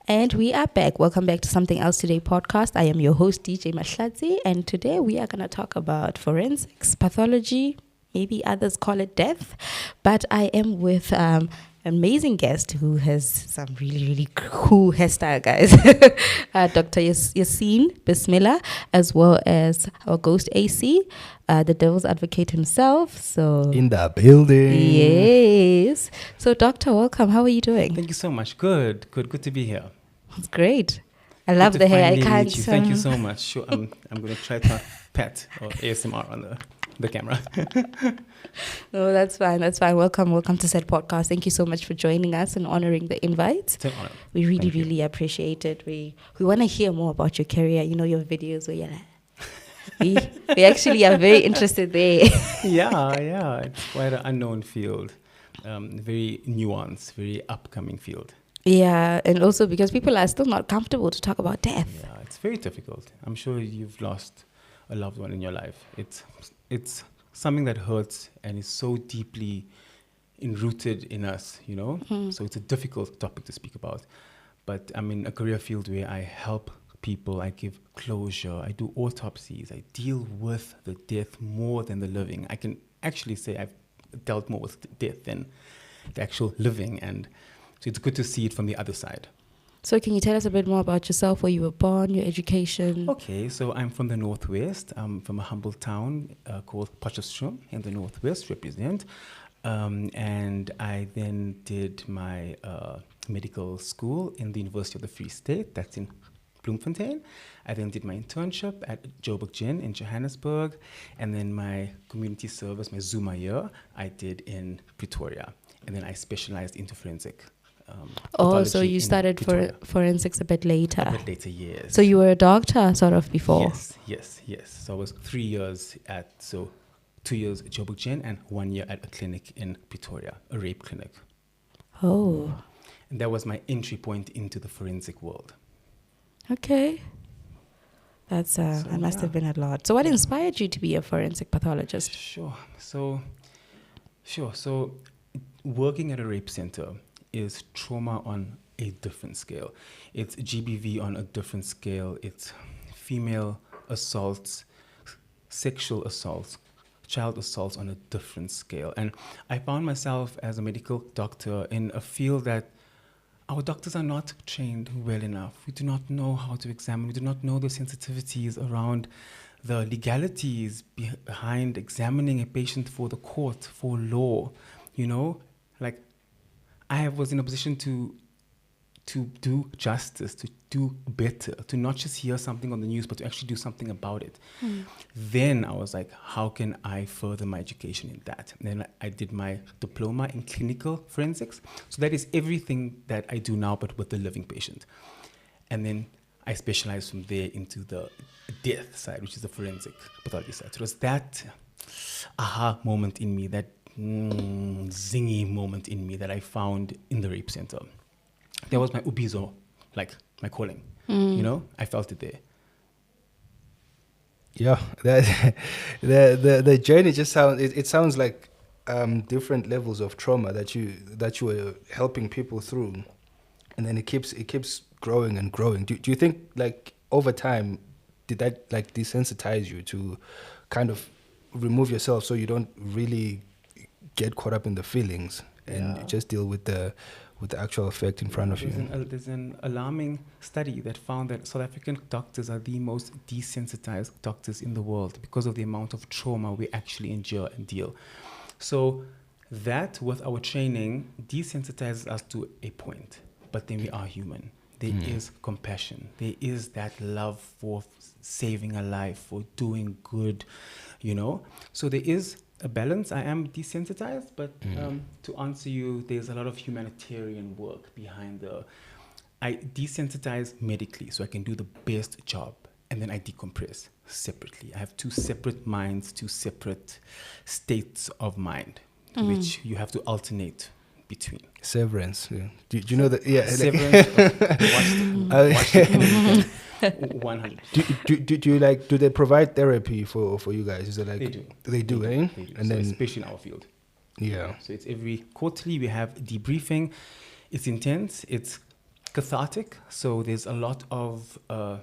And we are back. Welcome back to Something Else Today podcast. I am your host, DJ Mahlatsi, and today we are going to talk about forensics, pathology, maybe others call it death. But I am with an amazing guest who has some really, really cool hairstyle, guys. Dr. Yaseen Bismilla, as well as our ghost AC, the devil's advocate himself. So in the building. Yes. So, Doctor, welcome. How are you doing? Thank you so much. Good to be here. It's great. I love the hair. I can't. Thank you so much. Sure, I'm going to try to pet or ASMR on the camera. No, that's fine. Welcome to Said Podcast. Thank you so much for joining us and honoring the invite. It's an honor. We really appreciate it. We want to hear more about your career. You know, your videos where you're like, we actually are very interested there. Yeah. It's quite an unknown field. Very nuanced, very upcoming field. Yeah, and also because people are still not comfortable to talk about death. Yeah, it's very difficult. I'm sure you've lost a loved one in your life. It's something that hurts and is so deeply enrooted in us, you know? So it's a difficult topic to speak about. But I'm in a career field where I help people, I give closure, I do autopsies, I deal with the death more than the living. I can actually say I've dealt more with death than the actual living, and so it's good to see it from the other side. So can you tell us a bit more about yourself, where you were born, your education? Okay, so I'm from the Northwest. I'm from a humble town called Potchefstroom in the Northwest, represent. And I then did my medical school in the University of the Free State, that's in Bloemfontein. I then did my internship at Joburg Gen in Johannesburg. And then my community service, my Zuma year, I did in Pretoria. And then I specialized into forensic. So you started forensics a bit later. A bit later, yes. So you were a doctor sort of before? Yes. So I was 3 years 2 years at Joburg Gen and 1 year at a clinic in Pretoria, a rape clinic. Oh. And that was my entry point into the forensic world. Okay. That's that must have been a lot. So what inspired you to be a forensic pathologist? Sure. So working at a rape center is trauma on a different scale. It's GBV on a different scale. It's female assaults, sexual assaults, child assaults on a different scale. And I found myself as a medical doctor in a field that our doctors are not trained well enough. We do not know how to examine. We do not know the sensitivities around the legalities behind examining a patient for the court, for law, you know? Like, I was in a position to do justice, to do better, to not just hear something on the news, but to actually do something about it. Then I was like, how can I further my education in that? And then I did my diploma in clinical forensics. So that is everything that I do now, but with the living patient. And then I specialized from there into the death side, which is the forensic pathology side. So it was that aha moment in me, that zingy moment in me that I found in the rape center. That was my ubizo, like my calling. You know, I felt it there. Yeah, the journey just sounds like different levels of trauma that you were helping people through, and then it keeps growing and growing. Do you think, like, over time, did that like desensitize you to kind of remove yourself so you don't really get caught up in the feelings and just deal with the actual effect in front of you? There's an alarming study that found that South African doctors are the most desensitized doctors in the world because of the amount of trauma we actually endure and deal. So that, with our training, desensitizes us to a point, but then we are human. There is compassion. There is that love for saving a life, for doing good, you know? So there is a balance. I am desensitized, but to answer you, there's a lot of humanitarian work behind I desensitize medically so I can do the best job, and then I decompress separately. I have two separate minds, two separate states of mind, which you have to alternate between. Severance. Yeah. Do you know that? Yeah. Severance. Watch it. 100. Do they provide therapy for you guys? Is it like They do. They do, eh? They do. And So then especially in our field. yeah. So it's every quarterly we have debriefing. It's intense. It's cathartic. So there's a lot of a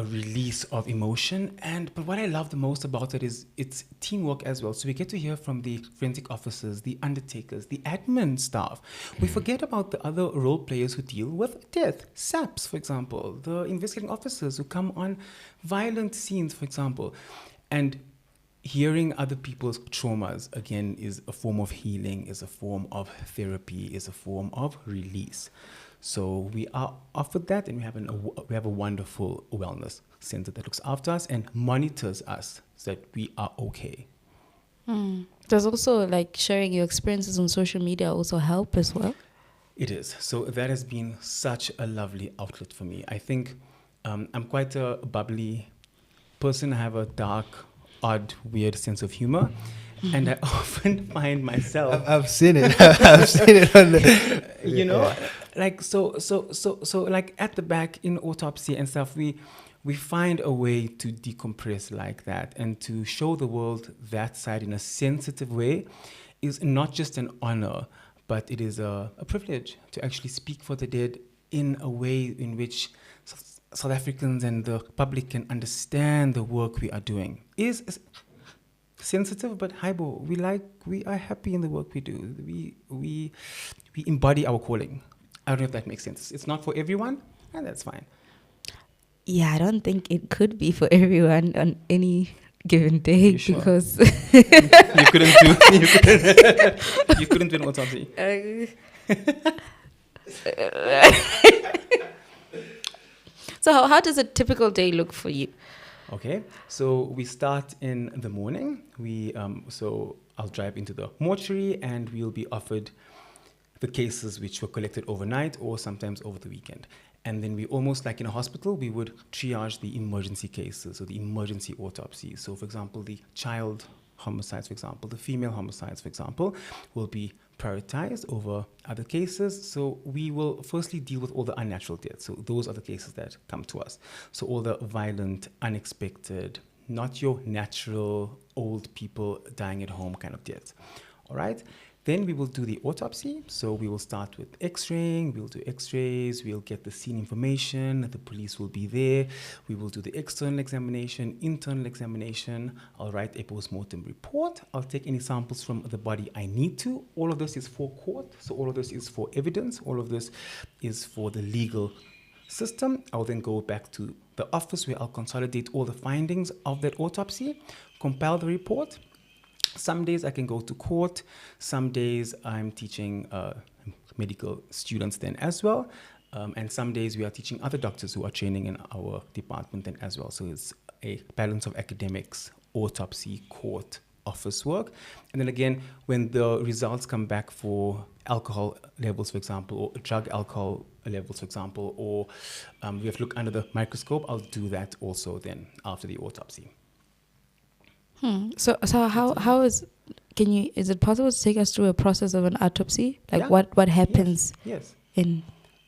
release of emotion. But what I love the most about it is it's teamwork as well. So we get to hear from the forensic officers, the undertakers, the admin staff. We forget about the other role players who deal with death, SAPs, for example, the investigating officers who come on violent scenes, for example. And hearing other people's traumas, again, is a form of healing, is a form of therapy, is a form of release. So we are offered that, and we have a wonderful wellness center that looks after us and monitors us so that we are okay. Does also like sharing your experiences on social media also help as well? It is. So that has been such a lovely outlet for me. I think I'm quite a bubbly person. I have a dark, odd, weird sense of humor. And I often find myself... I've seen it. I've seen it on the... You know, like, so like at the back in Autopsy and stuff, we find a way to decompress like that and to show the world that side in a sensitive way is not just an honor, but it is a privilege to actually speak for the dead in a way in which South Africans and the public can understand the work we are doing. Is sensitive, but Haibo, we are happy in the work we do. We embody our calling. I don't know if that makes sense. It's not for everyone, and that's fine. Yeah, I don't think it could be for everyone on any given day Sure? because you couldn't do an autopsy. So how does a typical day look for you? Okay, so we start in the morning. So I'll drive into the mortuary and we'll be offered the cases which were collected overnight or sometimes over the weekend. And then we almost like in a hospital, we would triage the emergency cases or the emergency autopsies. So for example, the child homicides, for example, the female homicides, for example, will be prioritized over other cases. So we will firstly deal with all the unnatural deaths. So those are the cases that come to us. So all the violent, unexpected, not your natural old people dying at home kind of deaths. All right. Then we will do the autopsy. So we will start with x-raying, we'll do x-rays, we'll get the scene information, the police will be there, we will do the external examination, internal examination, I'll write a post-mortem report, I'll take any samples from the body I need to. All of this is for court, so all of this is for evidence, all of this is for the legal system. I'll then go back to the office where I'll consolidate all the findings of that autopsy, compile the report. Some days I can go to court. Some days I'm teaching medical students then as well. And some days we are teaching other doctors who are training in our department then as well. So it's a balance of academics, autopsy, court, office work. And then again, when the results come back for alcohol levels, for example, or drug alcohol levels, for example, or we have to look under the microscope, I'll do that also then after the autopsy. So how is it possible to take us through a process of an autopsy? Like Yeah. what happens Yes. in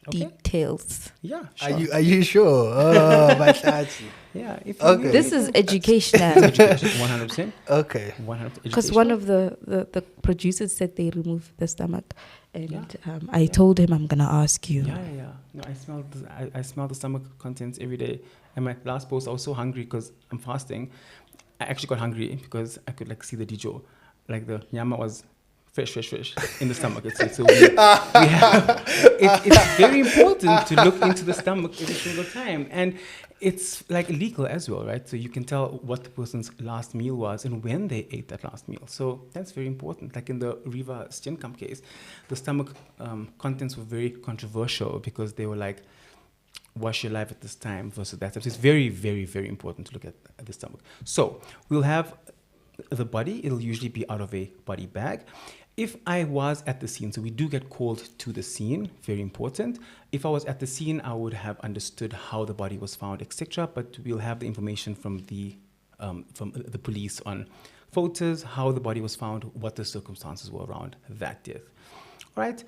Okay. details? Yeah. Sure. Are you sure? Oh, my Tati. Yeah. If Okay. This is educational. 100%. Okay. 100%. Because one of the producers said they removed the stomach, and Yeah. I told him I'm gonna ask you. Yeah. No, I smell the stomach contents every day. And my last post, I was so hungry because I'm fasting. I actually got hungry because I could like see the dijo, like the nyama was fresh in the stomach. So we have, it's very important to look into the stomach every single time, and it's like legal as well, right? So you can tell what the person's last meal was and when they ate that last meal. So that's very important. Like in the Riva Steenkamp case, the stomach contents were very controversial because they were like, wash your life at this time versus that. So it's very, very, very important to look at the stomach. So we'll have the body. It'll usually be out of a body bag. If I was at the scene, so we do get called to the scene, very important. If I was at the scene, I would have understood how the body was found, etc. But we'll have the information from the police on photos, how the body was found, what the circumstances were around that death. All right.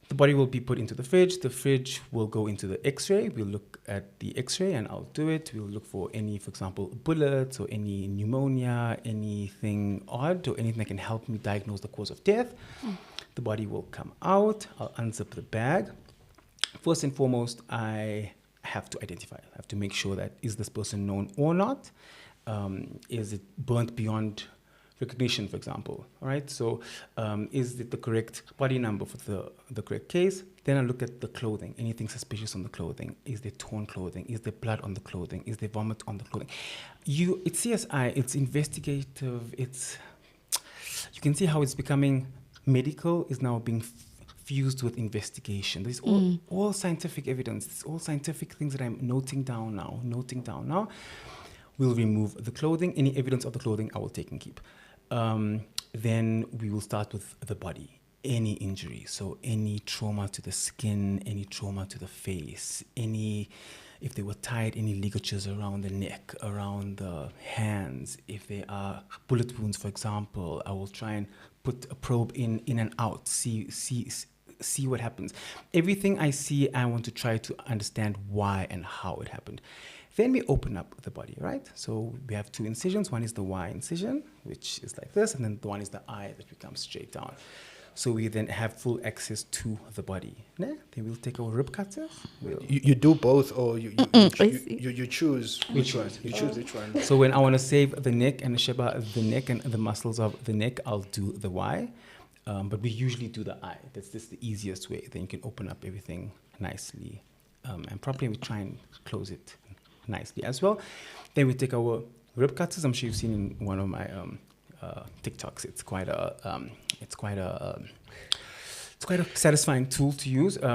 The body will be put into the fridge. The fridge will go into the x-ray. We'll look at the x-ray and I'll do it. We'll look for any, for example, bullets or any pneumonia, anything odd or anything that can help me diagnose the cause of death. The body will come out. I'll unzip the bag. first and foremost, I have to identify. I have to make sure that is this person known or not? Is it burnt beyond recognition, for example? All right. So, is it the correct body number for the correct case? Then I look at the clothing. Anything suspicious on the clothing? Is there torn clothing? Is there blood on the clothing? Is there vomit on the clothing? It's CSI. It's investigative. You can see how it's becoming medical. Is now being fused with investigation. There's all scientific evidence. It's all scientific things that I'm noting down now. We'll remove the clothing. Any evidence of the clothing I will take and keep. Then we will start with the body. Any injury, so any trauma to the skin, any trauma to the face, if they were tied, any ligatures around the neck, around the hands. If there are bullet wounds, for example, I will try and put a probe in and out, see what happens. Everything I see, I want to try to understand why and how it happened. Then we open up the body, right? So we have two incisions. One is the Y incision, which is like this, and then the one is the I that becomes straight down. So we then have full access to the body. Then we'll take our rib cutter. You do both, or you choose which one? You choose which one. So when I want to save the neck and the neck and the muscles of the neck, I'll do the Y. But we usually do the I. That's just the easiest way. Then you can open up everything nicely and properly. We try and close it nicely as well. Then we take our rib cutters. I'm sure you've seen in one of my TikToks. It's quite a satisfying tool to use. Is Is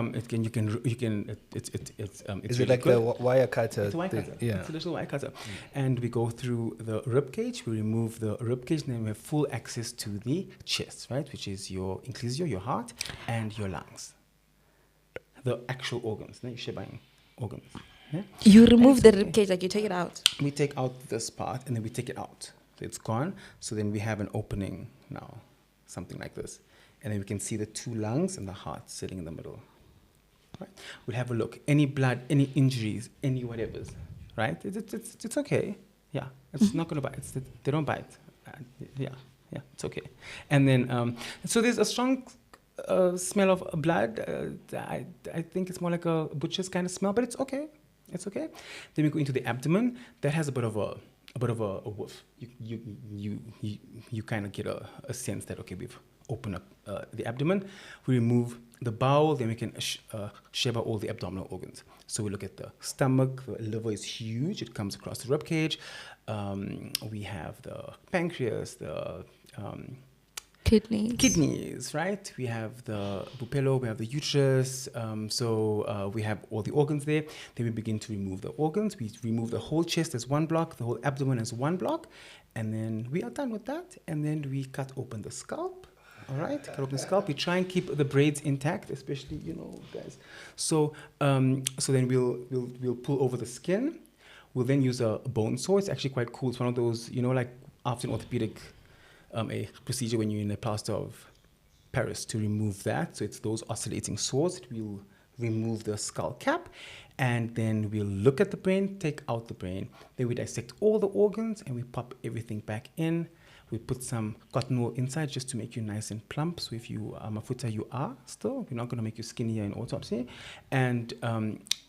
really it like good. the wire cutter? It's a wire thing? cutter. Yeah. It's a little wire cutter. And we go through the rib cage. We remove the rib cage, and then we have full access to the chest, right, which is your inclusio, your heart, and your lungs. The actual organs, your shebang organs. Yeah? You remove the rib cage, like you take it out. We take out this part, and then we take it out. So it's gone. So then we have an opening now, something like this. And then we can see the two lungs and the heart sitting in the middle. Right? We'll have a look. Any blood, any injuries, any whatevers, right? It's okay. Yeah, it's not going to bite. They don't bite. Yeah, it's okay. And then, so there's a strong smell of blood. I think it's more like a butcher's kind of smell, but it's okay. It's okay. Then we go into the abdomen. That has a bit of a whiff. You kind of get a sense that, okay, we've opened up the abdomen. We remove the bowel, then we can sheba all the abdominal organs. So we look at the stomach. The liver is huge. It comes across the rib cage. We have the pancreas, the kidneys, right? We have the bupelo, we have the uterus. So we have all the organs there. Then we begin to remove the organs. We remove the whole chest as one block, the whole abdomen as one block. And then we are done with that. And then we cut open the scalp. All right, cut open the scalp. We try and keep the braids intact, especially, guys. So then we'll pull over the skin. We'll then use a bone saw. It's actually quite cool. It's one of those, like after an orthopedic a procedure when you're in a plaster of Paris to remove that. So it's those oscillating saws. We'll remove the skull cap, and then we'll look at the brain, take out the brain. Then we dissect all the organs, and we pop everything back in. We put some cotton wool inside just to make you nice and plump. So if you are mafuta, you are still. We're not going to make you skinnier in autopsy. And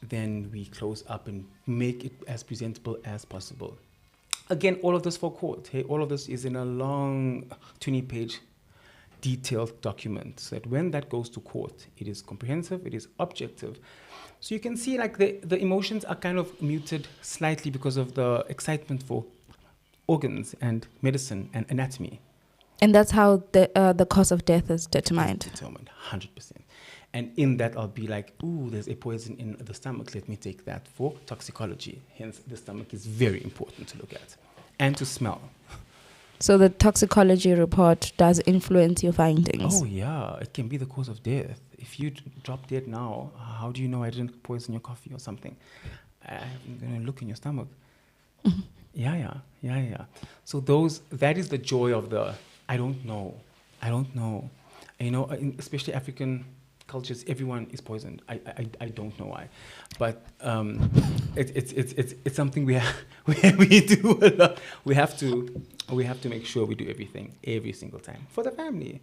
then we close up and make it as presentable as possible. Again, all of this for court. Hey, all of this is in a long 20-page detailed document, so that when that goes to court, it is comprehensive, it is objective. So you can see like the emotions are kind of muted slightly because of the excitement for organs and medicine and anatomy. And that's how the cause of death is determined. It's determined, 100%. And in that, I'll be like, ooh, there's a poison in the stomach. Let me take that for toxicology. Hence, the stomach is very important to look at and to smell. So the toxicology report does influence your findings? Oh, yeah. It can be the cause of death. If you drop dead now, how do you know I didn't poison your coffee or something? I'm going to look in your stomach. Mm-hmm. Yeah. So that is the joy of the, I don't know. Especially African cultures, everyone is poisoned. I don't know why, but it's something we do a lot. We have to make sure we do everything every single time for the family.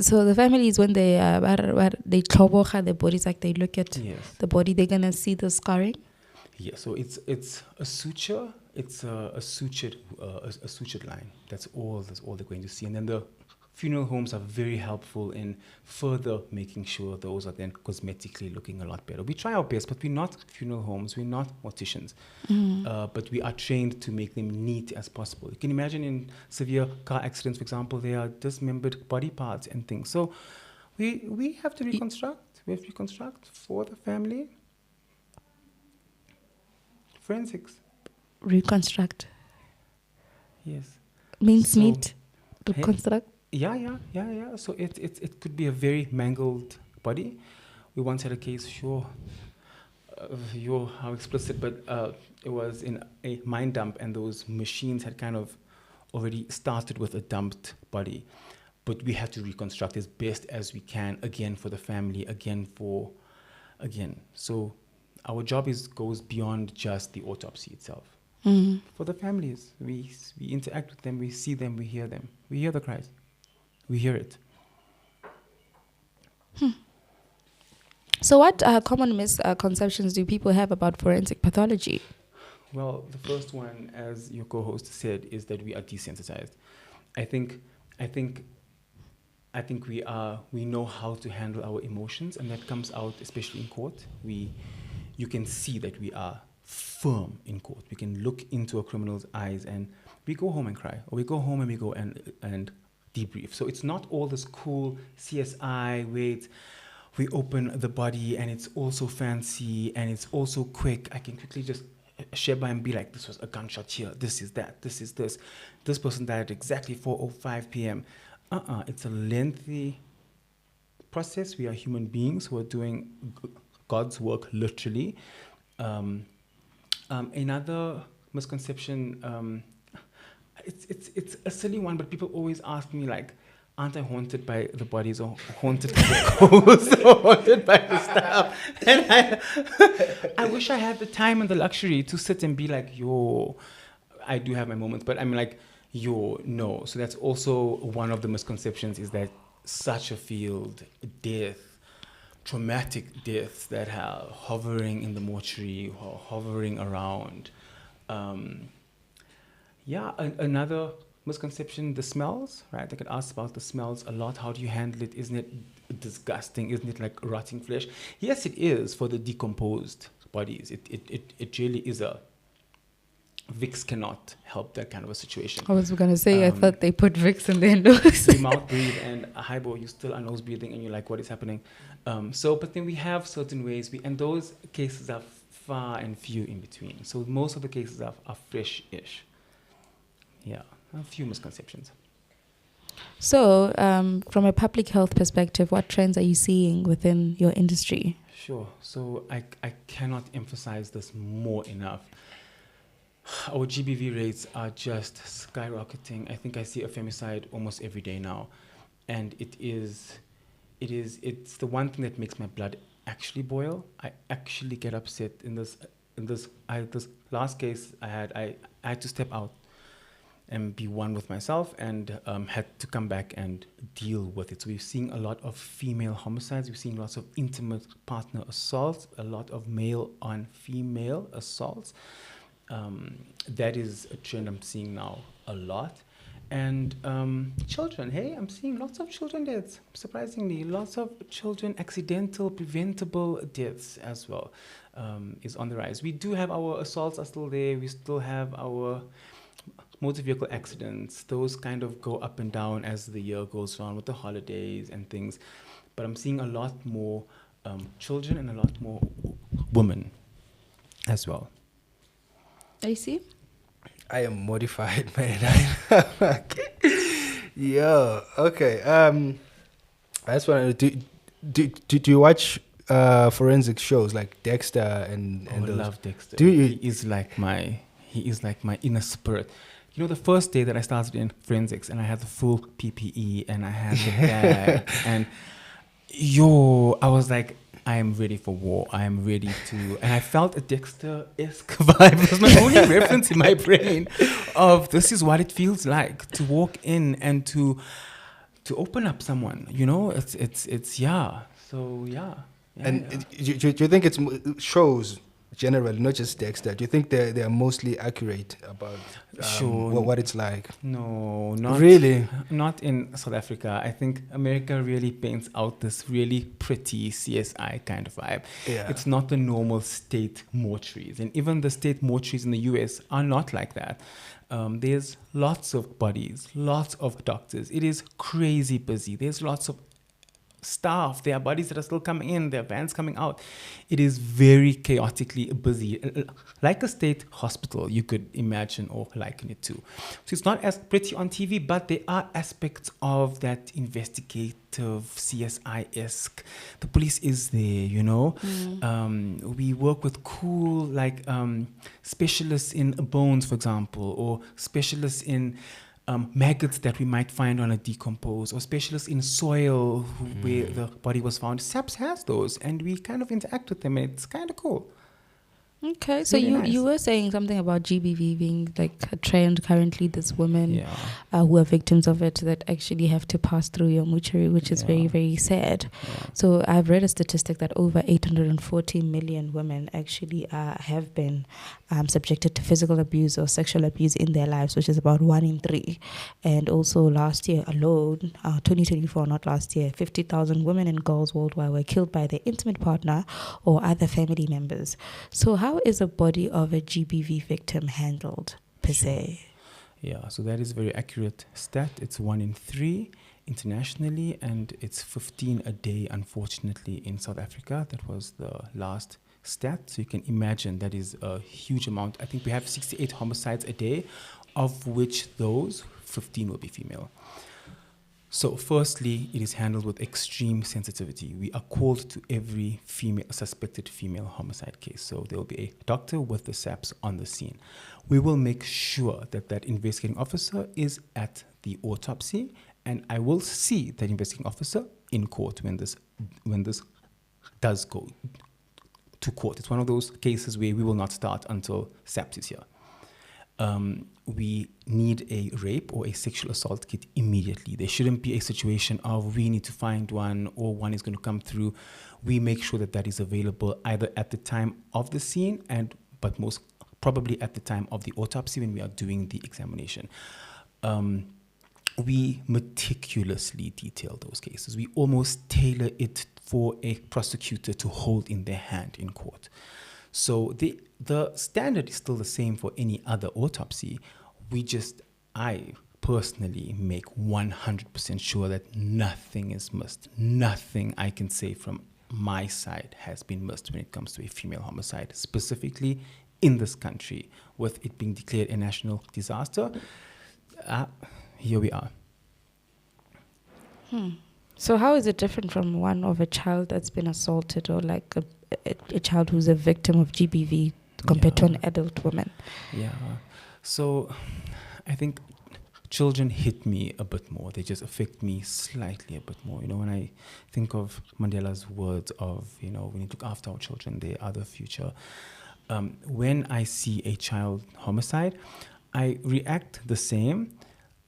So the families, when they tlhoboga the bodies, like they look at Yes. the body, they're gonna see the scarring. Yeah, so it's a suture. It's a sutured a sutured line. That's all they're going to see. And then the funeral homes are very helpful in further making sure those are then cosmetically looking a lot better. We try our best, but we're not funeral homes. We're not morticians. But we are trained to make them neat as possible. You can imagine in severe car accidents, for example, there are dismembered body parts and things. So we have to reconstruct. We have to reconstruct for the family. Forensics. Reconstruct Yes. means So- meat. Reconstruct. Yeah. So it could be a very mangled body. We once had a case, how explicit, but it was in a mine dump, and those machines had kind of already started with a dumped body. But we had to reconstruct as best as we can, again for the family, again. So our job goes beyond just the autopsy itself. For the families, we interact with them, we see them, we hear them. We hear the cries. We hear it. So what common misconceptions do people have about forensic pathology? Well, the first one, as your co-host said, is that we are desensitized. I think we know how to handle our emotions, and that comes out especially in court. You can see that we are firm in court. We can look into a criminal's eyes, and we go home and cry, or we go home and we go and debrief. So it's not all this cool CSI, we open the body and it's also fancy and it's also quick. I can quickly just share by and be like, this was a gunshot here, this is that, this is this. This person died at exactly 4:05 p.m. It's a lengthy process. We are human beings who are doing God's work, literally. Another misconception, it's a silly one, but people always ask me, like, aren't I haunted by the bodies, or haunted by the ghosts, or haunted by the stuff? And I wish I had the time and the luxury to sit and be like, I do have my moments, but I'm like, no. So that's also one of the misconceptions, is that such a field, traumatic deaths that are hovering in the mortuary, or hovering around. Another misconception, the smells, right? They get asked about the smells a lot. How do you handle it? Isn't it disgusting? Isn't it like rotting flesh? Yes, it is for the decomposed bodies. It really is Vicks cannot help that kind of a situation. I was going to say, I thought they put Vicks in their nose. You mouth breathe, and highball, you still are nose breathing, and you're like, what is happening? But then we have certain ways, and those cases are far and few in between. So most of the cases are fresh-ish. Yeah, a few misconceptions. So, from a public health perspective, what trends are you seeing within your industry? Sure. So I cannot emphasize this more enough. Our GBV rates are just skyrocketing. I think I see a femicide almost every day now, and it's the one thing that makes my blood actually boil. I actually get upset in this last case I had to step out and be one with myself, and had to come back and deal with it. So we're seeing a lot of female homicides. We're seeing lots of intimate partner assaults, a lot of male on female assaults. That is a trend I'm seeing now a lot. And children, I'm seeing lots of children deaths, surprisingly. Lots of children, accidental, preventable deaths as well, is on the rise. We do have our assaults are still there. We still have our motor vehicle accidents. Those kind of go up and down as the year goes on with the holidays and things. But I'm seeing a lot more children and a lot more women as well. I see. I am mortified, man. Yo, okay. I just want to do you watch forensic shows like Dexter and I those? love Dexter. Do you? He is like my inner spirit. You know, the first day that I started in forensics, and I had the full PPE and I had the bag, and I was like, I am ready for war. I am ready to... And I felt a Dexter-esque vibe. It was my only reference in my brain of this is what it feels like to walk in and to to open up someone. You know, it's yeah. So yeah. And do you think it shows generally, not just Dexter? Do you think they are mostly accurate about what it's like? No, not really. Not in South Africa. I think America really paints out this really pretty CSI kind of vibe. Yeah. It's not the normal state mortuaries, and even the state mortuaries in the US are not like that. There's lots of bodies, lots of doctors. It is crazy busy. There's lots of staff. There are bodies that are still coming in. There are vans coming out. It is very chaotically busy, like a state hospital, you could imagine or liken it to. So it's not as pretty on TV, but there are aspects of that investigative CSI-esque. The police is there, you know. We work with cool, like specialists in bones, for example, or specialists in maggots that we might find on a decompose, or specialists in soil where the body was found. SAPS has those, and we kind of interact with them, and it's kind of cool. Okay, so really you were saying something about GBV being like a trend currently. There's women who are victims of it that actually have to pass through your mortuary, which is very, very sad. So I've read a statistic that over 840 million women actually have been subjected to physical abuse or sexual abuse in their lives, which is about 1 in 3. And also last year alone, 2024, not last year, 50,000 women and girls worldwide were killed by their intimate partner or other family members. So how is a body of a GBV victim handled per se? Yeah, so that is a very accurate stat. It's 1 in 3 internationally, and it's 15 a day, unfortunately, in South Africa. That was the last stat. So you can imagine that is a huge amount. I think we have 68 homicides a day, of which those 15 will be female. So firstly, it is handled with extreme sensitivity. We are called to every suspected female homicide case. So there will be a doctor with the SAPS on the scene. We will make sure that that investigating officer is at the autopsy, and I will see that investigating officer in court when this does go to court. It's one of those cases where we will not start until SAPS is here. We need a rape or a sexual assault kit immediately. There shouldn't be a situation of we need to find one or one is going to come through. We make sure that that is available either at the time of the scene but most probably at the time of the autopsy when we are doing the examination. We meticulously detail those cases. We almost tailor it for a prosecutor to hold in their hand in court. So the standard is still the same for any other autopsy. I personally make 100% sure that nothing is missed. Nothing I can say from my side has been missed when it comes to a female homicide, specifically in this country, with it being declared a national disaster. Here we are. So how is it different from one of a child that's been assaulted, or like a child who's a victim of GBV compared to an adult woman? Yeah. So I think children hit me a bit more. They just affect me slightly a bit more. You know, when I think of Mandela's words of, you know, we need to look after our children, they are the future. When I see a child homicide, I react the same.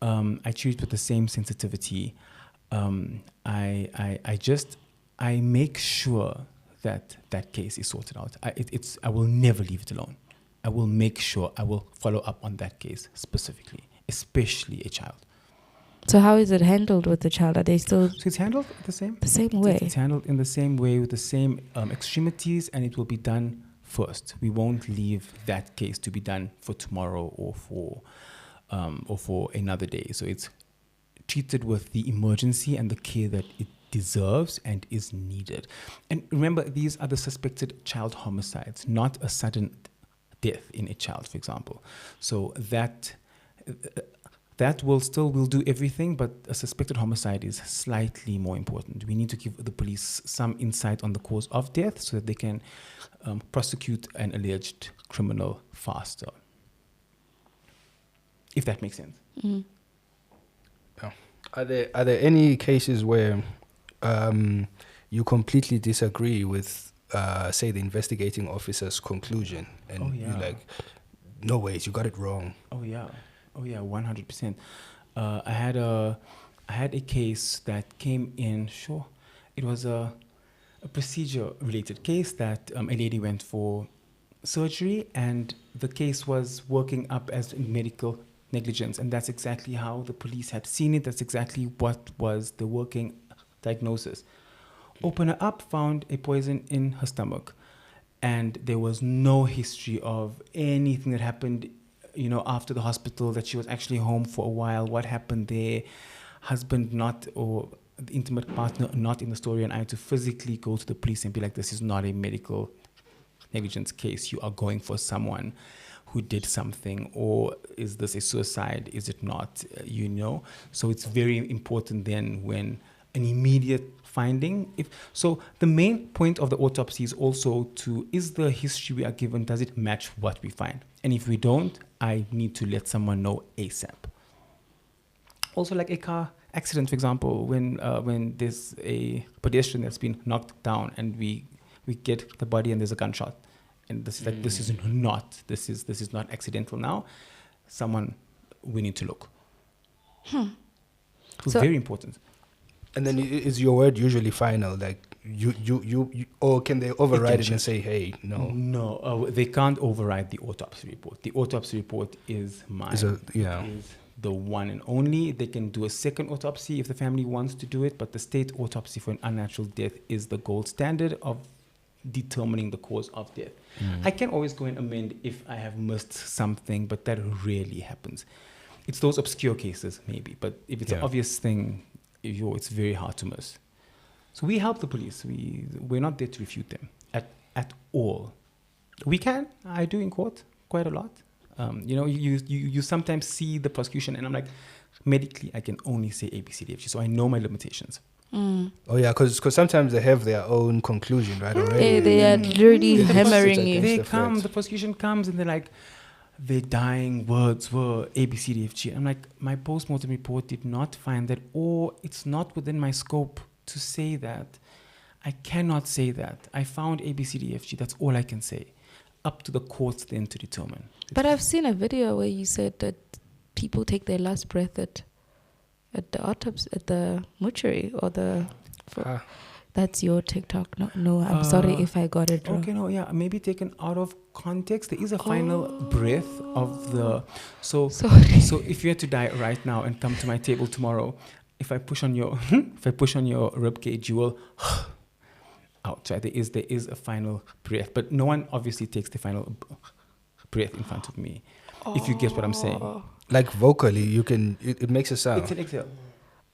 I treat with the same sensitivity. I make sure that case is sorted out. I will never leave it alone. I will make sure I will follow up on that case specifically, especially a child. So how is it handled with the child? Are they still... So it's handled the same? The same way? It's handled in the same way with the same extremities, and it will be done first. We won't leave that case to be done for tomorrow or for another day. So it's treated with the emergency and the care that it deserves and is needed. And remember, these are the suspected child homicides, not a sudden death in a child, for example. So that we'll do everything, but a suspected homicide is slightly more important. We need to give the police some insight on the cause of death so that they can prosecute an alleged criminal faster. If that makes sense. Mm-hmm. Yeah. Are there any cases where you completely disagree with, say, the investigating officer's conclusion, and you're like, no ways, you got it wrong? Oh yeah, 100%. I had a I had a case that came in. Sure, it was a procedure-related case that a lady went for surgery, and the case was working up as medical negligence, and that's exactly how the police had seen it. That's exactly what was the working diagnosis. Open her up, found a poison in her stomach, and there was no history of anything that happened, after the hospital, that she was actually home for a while, what happened there, husband not, or the intimate partner not in the story, and I had to physically go to the police and be like, this is not a medical negligence case. You are going for someone who did something, or is this a suicide? Is it not? So it's very important then when an immediate finding. So the main point of the autopsy is also is the history we are given, does it match what we find? And if we don't, I need to let someone know ASAP. Also, like a car accident, for example, when there's a pedestrian that's been knocked down and we get the body and there's a gunshot, and this is not accidental now. We need to look. It's very important. And then is your word usually final? Like you or can they override it and say, hey, no? No, they can't override the autopsy report. The autopsy report is mine. Is the one and only. They can do a second autopsy if the family wants to do it, but the state autopsy for an unnatural death is the gold standard of determining the cause of death. I can always go and amend if I have missed something, but that rarely happens. It's those obscure cases, maybe, but if it's an obvious thing, it's very hard to miss. So we help the police. We're not there to refute them at all. We can. I do in court quite a lot. You sometimes see the prosecution, and I'm like, medically, I can only say ABCDFG, so I know my limitations. Oh yeah, because sometimes they have their own conclusion, right? Already. They are literally hammering you. The prosecution comes, and they're like, their dying words were ABCDFG. I'm like, my post-mortem report did not find that, or it's not within my scope to say that. I cannot say that. I found ABCDFG. That's all I can say. Up to the courts then to determine. But I've seen a video where you said that people take their last breath at the autopsy, at the mortuary, or that's your TikTok. No, I'm sorry if I got it wrong. Okay, no, yeah, maybe taken out of context. There is a final breath of the. So if you had to die right now and come to my table tomorrow, if I push on your rib cage, you will out. Right? There is a final breath, but no one obviously takes the final breath in front of me. If you get what I'm saying. Like vocally, you can. It makes a sound. It's an exhale.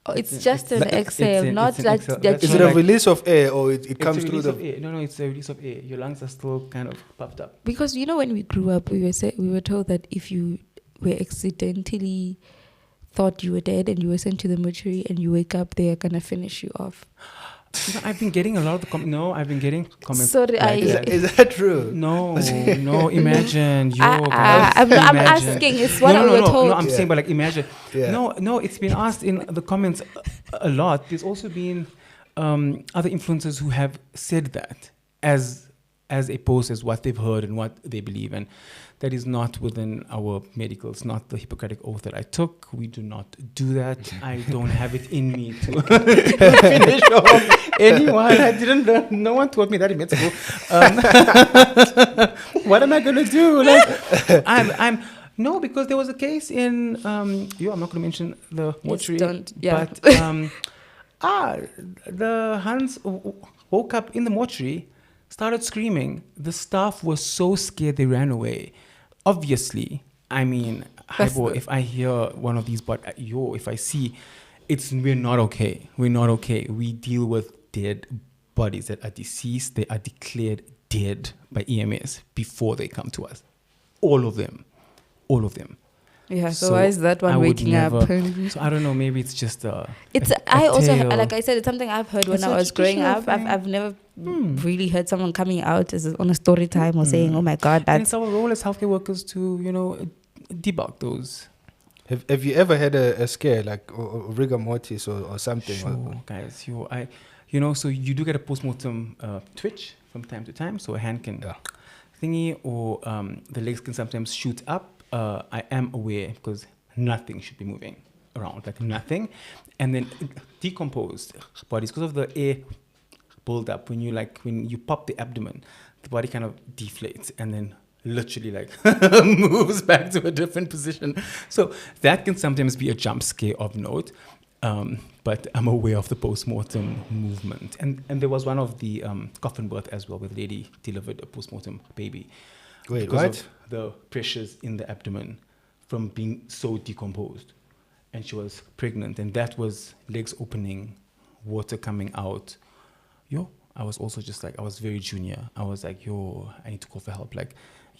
Oh, it's just an exhale, not that. Is it a release of air, or it comes through the? Air. No, it's a release of air. Your lungs are still kind of puffed up. Because when we grew up, we were told that if you were accidentally thought you were dead and you were sent to the mortuary and you wake up, they are gonna finish you off. I've been getting a lot of I've been getting comments. Sorry, is that true? No, imagine. I'm asking. It's what we were told. No, I'm saying, but like imagine. Yeah. No, it's been asked in the comments a lot. There's also been other influencers who have said that as opposed as what they've heard and what they believe, and that is not within our medical. It's not the Hippocratic oath that I took. We do not do that. I don't have it in me to finish off anyone. I didn't learn. No one taught me that in med school. What am I going to do? Like, no, because there was a case in. I'm not going to mention the mortuary. But the Hans woke up in the mortuary, started screaming. The staff was so scared they ran away. Obviously, I mean, if I hear one of these, but if I see, we're not okay. We're not okay. We deal with dead bodies that are deceased. They are declared dead by EMS before they come to us. All of them. Yeah, so why is that one waking up? So I don't know, maybe it's just like I said, it's something I've heard when I was growing up. I've never really heard someone coming out on a story time or saying, oh my God, that's... And it's our role as healthcare workers to, debug those. Have you ever had a scare, like or rigor mortis or something? Sure, guys. So you do get a post-mortem twitch from time to time, so a hand can thingy, or the legs can sometimes shoot up. I am aware because nothing should be moving around, like nothing. and then decomposed bodies because of the air buildup. When you pop the abdomen, the body kind of deflates and then literally moves back to a different position. So that can sometimes be a jump scare of note. But I'm aware of the post-mortem movement. And there was one of the coffin birth as well, where the lady delivered a post-mortem baby. Wait, because what? Of the pressures in the abdomen from being so decomposed. And she was pregnant, and that was legs opening, water coming out. I was also just I was very junior. I was like, I need to call for help.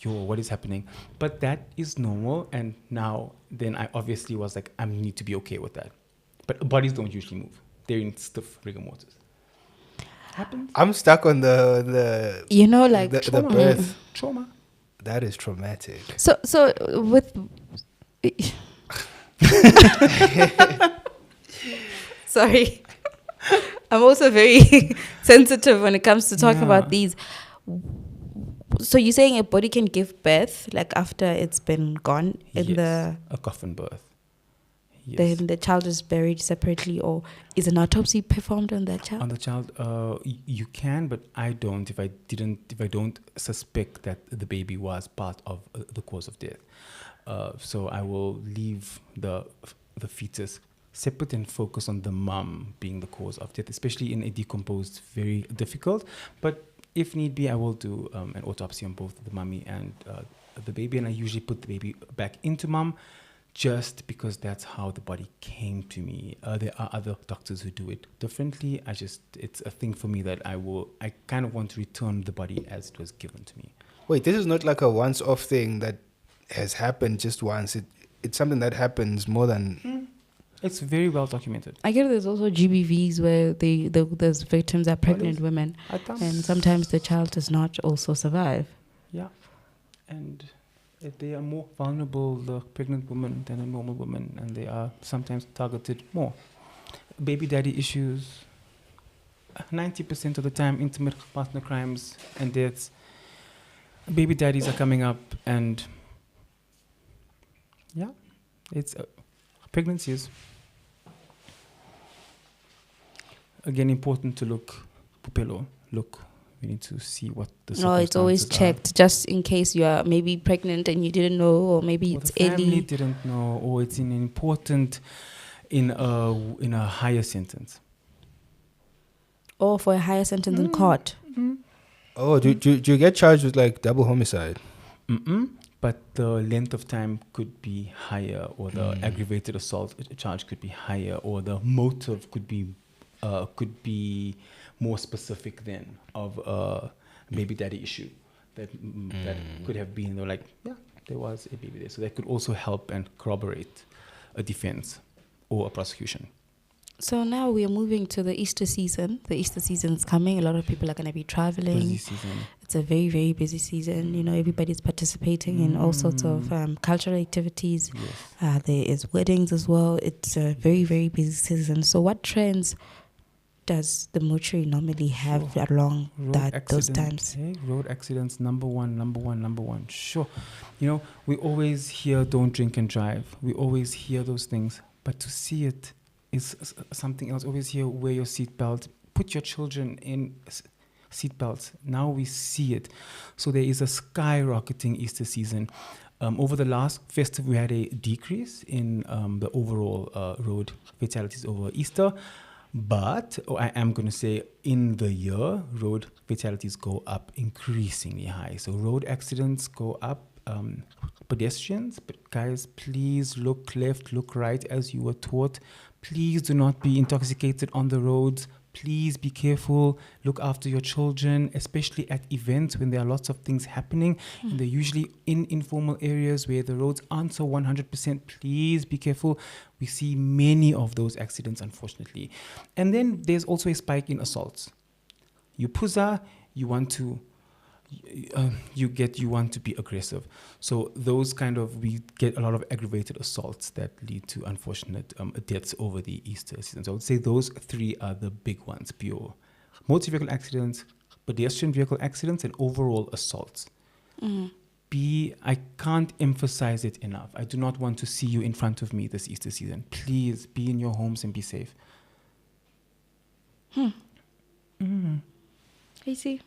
What is happening? But that is normal. And now, then I obviously was like, I need to be okay with that. But bodies don't usually move. They're in stiff rigor mortis. Happens. I'm stuck on the trauma. the birth. Trauma. That is traumatic. So with sorry, I'm also very sensitive when it comes to talking about these. So you're saying a body can give birth after it's been gone in a coffin birth. Yes. Then the child is buried separately, or is an autopsy performed on that child? On the child, you can, but I don't. If I don't suspect that the baby was part of the cause of death, so I will leave the fetus separate and focus on the mom being the cause of death, especially in a decomposed, very difficult. But if need be, I will do an autopsy on both the mommy and the baby, and I usually put the baby back into mom, just because that's how the body came to me. There are other doctors who do it differently. It's a thing for me that I kind of want to return the body as it was given to me. Wait, this is not like a once-off thing that has happened just once. It's something that happens more than... It's very well documented. I guess there's also GBVs where those victims are pregnant women, and sometimes the child does not also survive. Yeah, and they are more vulnerable, the pregnant woman, than a normal woman, and they are sometimes targeted more. Baby daddy issues, 90% of the time, intimate partner crimes and deaths, baby daddies are coming up, and it's pregnancies. Again, important to look, we need to see what the circumstances No, it's always checked, just in case you are maybe pregnant and you didn't know, or maybe it's the family early. Didn't know, or it's in a higher sentence. Or for a higher sentence in court. Oh, do you get charged with double homicide? But the length of time could be higher, or the aggravated assault charge could be higher, or the motive could be more specific then of a baby daddy issue that could have been there was a baby there, so that could also help and corroborate a defense or a prosecution. So now we are moving to the Easter season. The Easter season is coming. A lot of people are going to be traveling. Busy season. It's a very, very busy season. Everybody's participating in all sorts of cultural activities. Yes. There is weddings as well. It's a very, very busy season. So what trends does the mortuary normally have along those times? Hey, road accidents, number one. Sure. We always hear don't drink and drive. We always hear those things. But to see it is something else. Always hear wear your seatbelt. Put your children in seatbelts. Now we see it. So there is a skyrocketing Easter season. Over the last Festive, we had a decrease in the overall road fatalities over Easter. But I am going to say in the year, road fatalities go up increasingly high. So road accidents go up. Pedestrians, but guys, please look left, look right as you were taught. Please do not be intoxicated on the roads. Please be careful. Look after your children, especially at events when there are lots of things happening. And they're usually in informal areas where the roads aren't so 100%. Please be careful. We see many of those accidents, unfortunately. And then there's also a spike in assaults. You puza, you want to be aggressive. So those we get a lot of aggravated assaults that lead to unfortunate deaths over the Easter season. So I would say those three are the big ones: pure motor vehicle accidents, pedestrian vehicle accidents, and overall assaults. I can't emphasize it enough. I do not want to see you in front of me this Easter season. Please be in your homes and be safe. I see.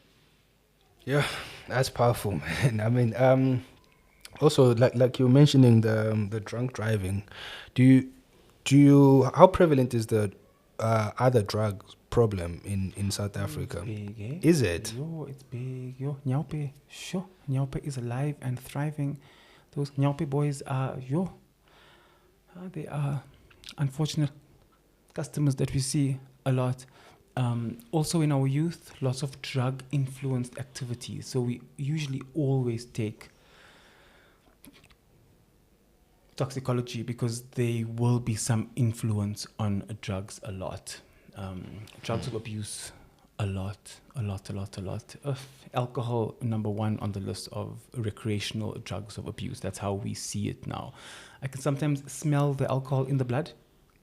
Yeah, that's powerful, man. I mean, also like you were mentioning the drunk driving. Do you how prevalent is the other drugs problem in South Africa? It's big, eh? Is it? Yo, it's big. Yo, Nyaupe, sure. Nyaupe is alive and thriving. Those Nyaupe boys are, they are unfortunate customers that we see a lot. Also in our youth, lots of drug-influenced activities. So we usually always take toxicology because there will be some influence on drugs a lot. Drugs of abuse, a lot. Alcohol, number one on the list of recreational drugs of abuse. That's how we see it now. I can sometimes smell the alcohol in the blood.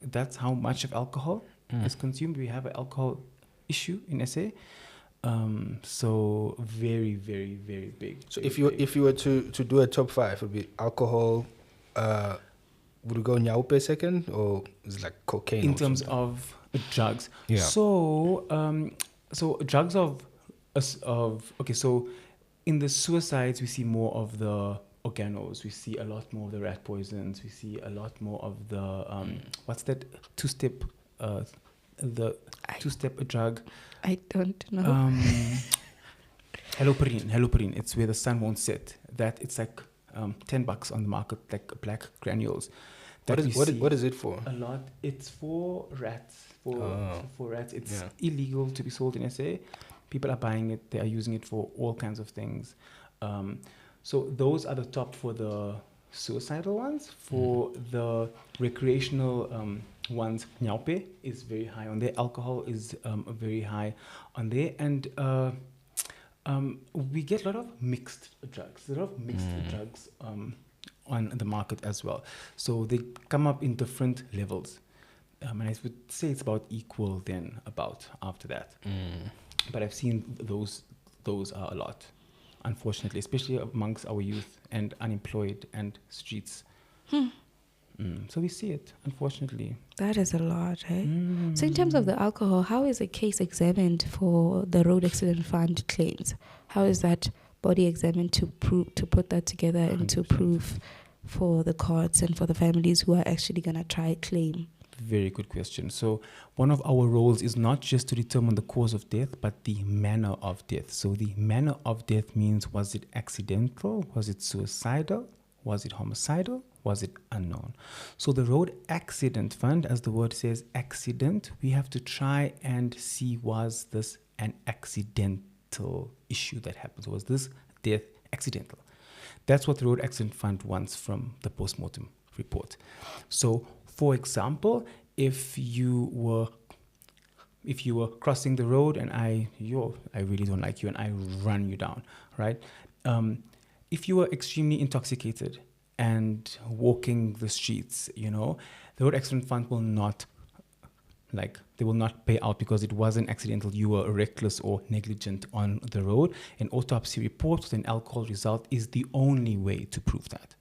That's how much of alcohol is consumed. We have an alcohol issue in SA. So very, very, very big. So very if you were to do a top 5, it would be alcohol. Would it go Nyaupe second, or is it like cocaine? In terms of drugs, yeah. So drugs okay. So in the suicides, we see more of the organos. We see a lot more of the rat poisons. We see a lot more of the what's that two-step drug? I don't know. Haloperin. It's where the sun won't set. That it's like $10 on the market, like black granules. What is it for? A lot. It's for rats. For rats. It's illegal to be sold in SA. People are buying it. They are using it for all kinds of things. So those are the top for the suicidal ones. For the recreational ones, Nyaupe is very high on there. Alcohol is very high on there. And we get a lot of mixed drugs. There are a lot of mixed drugs on the market as well. So they come up in different levels. And I would say it's about equal then about after that. But I've seen those are a lot, unfortunately, especially amongst our youth and unemployed and streets. So we see it, unfortunately. That is a lot, eh? So in terms of the alcohol, how is a case examined for the road accident fund claims? How is that body examined to put that together into 100%. Proof for the courts and for the families who are actually going to try claim? Very good question. So one of our roles is not just to determine the cause of death, but the manner of death. So the manner of death means, was it accidental? Was it suicidal? Was it homicidal? Was it unknown? So the road accident fund, as the word says, accident, we have to try and see, was this an accidental issue that happened? Was this death accidental? That's what the road accident fund wants from the post-mortem report. So, for example, if you were crossing the road and I really don't like you and I run you down, right? If you were extremely intoxicated and walking the streets, the road accident fund will not pay out because it wasn't accidental. You were reckless or negligent on the road. An autopsy report with an alcohol result is the only way to prove that,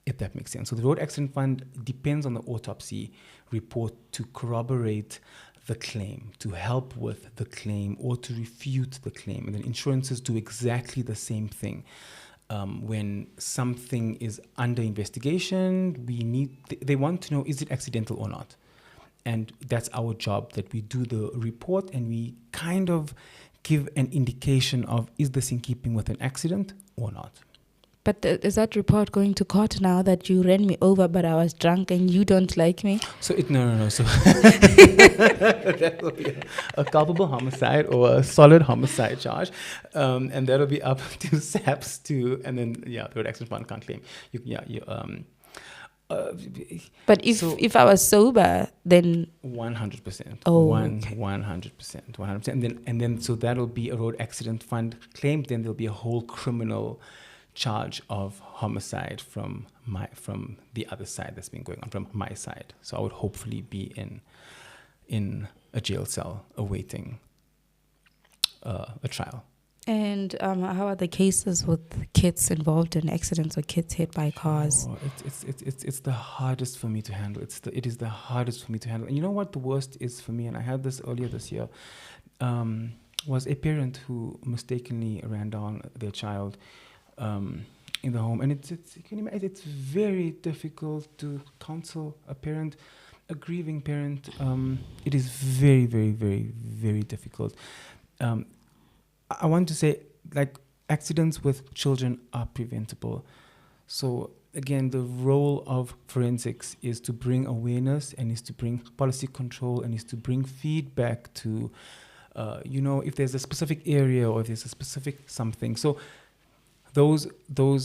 if that makes sense. So the road accident fund depends on the autopsy report to corroborate the claim, to help with the claim, or to refute the claim. And then insurances do exactly the same thing. When something is under investigation, they want to know, is it accidental or not? And that's our job, that we do the report and we kind of give an indication of, is this in keeping with an accident or not? But is that report going to court now that you ran me over but I was drunk and you don't like me? So no. So that will be a culpable homicide or a solid homicide charge. And that'll be up to SAPS and then, the road accident fund can't claim. But if I was sober, then 100%. Oh, 100%. And then so that'll be a road accident fund claim. Then there'll be a whole criminal charge of homicide from the other side that's been going on, from my side. So I would hopefully be in a jail cell awaiting a trial. And how are the cases with kids involved in accidents or kids hit by cars? Oh, it's the hardest for me to handle. It is the hardest for me to handle. And you know what the worst is for me, and I had this earlier this year, was a parent who mistakenly ran down their child in the home. And you can imagine, it's very difficult to counsel a parent, a grieving parent. It is very, very, very, very difficult. I want to say, like, accidents with children are preventable. So again, the role of forensics is to bring awareness, and is to bring policy control, and is to bring feedback to, if there's a specific area or if there's a specific something. So those do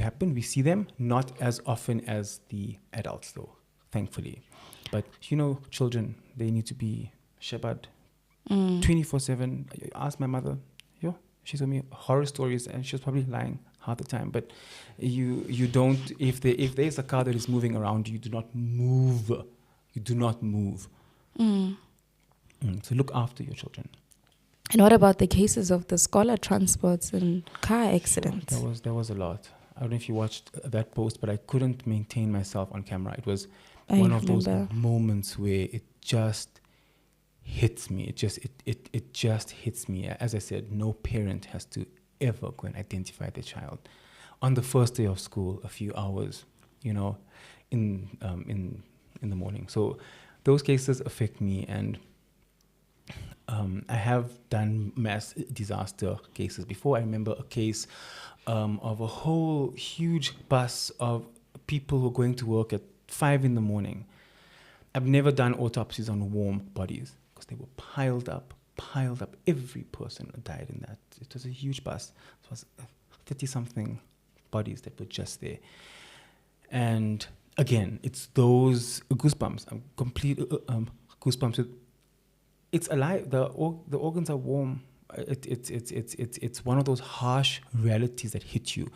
happen. We see them not as often as the adults, though, thankfully. But children, they need to be shepherded 24/7. I asked my mother, she told me horror stories, and she was probably lying half the time. But you don't, if there's a car that is moving around, you do not move. You do not move. So look after your children. And what about the cases of the scholar transports and car accidents? There was a lot. I don't know if you watched that post, but I couldn't maintain myself on camera. It was one of those moments where it just hits me. It just hits me. As I said, no parent has to ever go and identify their child on the first day of school, a few hours, in the morning. So those cases affect me, and I have done mass disaster cases before. I remember a case of a whole huge bus of people who are going to work at 5 a.m. I've never done autopsies on warm bodies because they were piled up. Every person died in that. It was a huge bus. It was 30-something bodies that were just there. And again, it's those goosebumps. Complete goosebumps. It's alive. The organs are warm. It's one of those harsh realities that hit you.